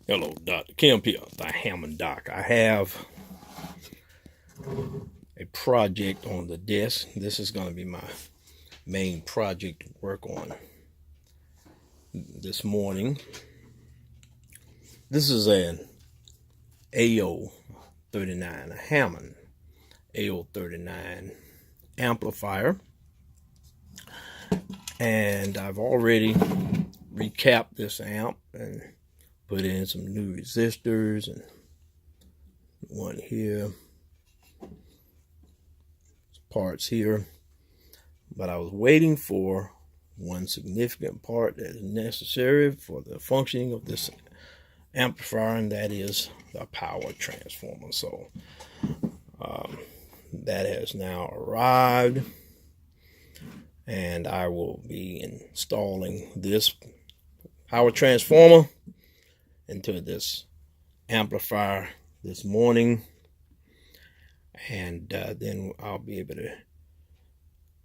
Hello, Dr. Kemp here, the Hammond Doc. I have a project on the desk. This is going to be my main project to work on this morning. This is an AO39, a Hammond AO39 amplifier. And I've already recapped this amp and put in some new resistors and one here, parts here, but I was waiting for one significant part that is necessary for the functioning of this amplifier, and that is the power transformer. So that has now arrived, and I will be installing this power transformer into this amplifier this morning, and then I'll be able to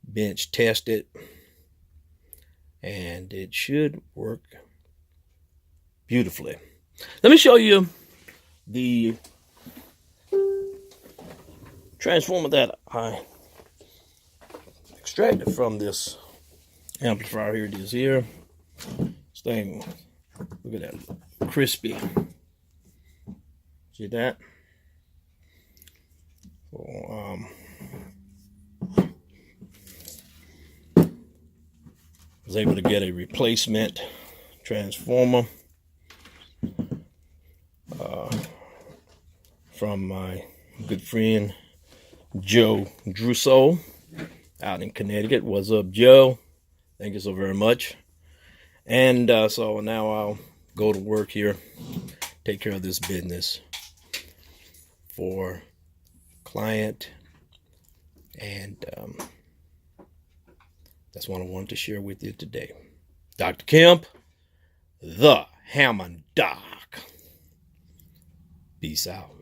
bench test it, and it should work beautifully. Let me show you the transformer that I extracted from this amplifier. Here it is here. This thing, look at that, crispy. See that? So, was able to get a replacement transformer from my good friend Joe Druso out in Connecticut. What's up, Joe? Thank you so very much. And so now I'll go to work here, take care of this business for client, and that's what I wanted to share with you today. Dr. Kemp, the Hammond Doc. Peace out.